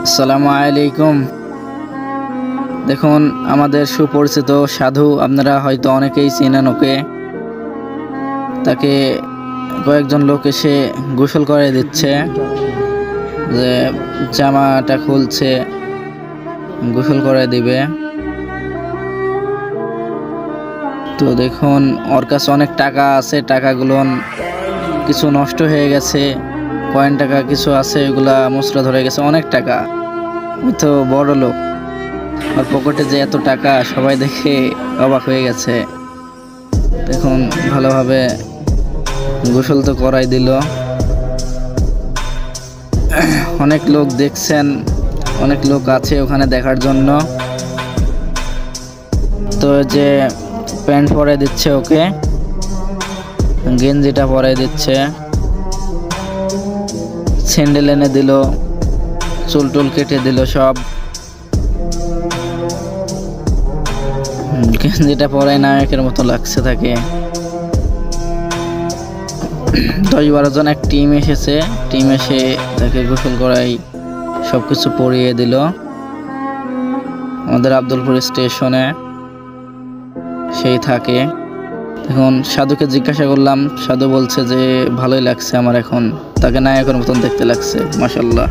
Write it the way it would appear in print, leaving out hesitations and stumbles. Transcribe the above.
আসসালামু আলাইকুম। দেখুন আমাদের সুপরিচিত সাধু, আপনারা হয়তো অনেকেই চেনেন ওকে। তাকে কয়েকজন লোক এসে গোসল করে দিচ্ছে, যে জামাটা খুলছে, গোসল করে দিবে। তো দেখুন ওর কাছে অনেক টাকা আছে, টাকাগুলো কিছু নষ্ট হয়ে গেছে, কয়েন টাকা কিছু আছে, এগুলা মুচড়া ধরে গেছে, অনেক টাকা। ওই তো বড় লোক, আর পকেটে যে এত টাকা, সবাই দেখে অবাক হয়ে গেছে। দেখুন ভালোভাবে গোসল তো করাই দিল। অনেক লোক দেখছেন, অনেক লোক আছে ওখানে দেখার জন্য। তো যে প্যান্ট পরে দিচ্ছে ওকে, গেঞ্জিটা পরে দিচ্ছে, স্যান্ডেল এনে দিল, চুল টুল কেটে দিল সব। গেঞ্জিটা পরে নায়কের মতো লাগছে তাকে। 10-12 জন এক টিম এসেছে, টিম এসে তাকে গোসল করাই সবকিছু পরিয়ে দিল আমাদের আব্দুলপুর স্টেশনে সেই থাকে। এখন সাধুকে জিজ্ঞাসা করলাম, সাধু বলছে যে ভালোই লাগছে আমার, এখন তাকে নায়কের মতন দেখতে লাগছে, মাশাআল্লাহ।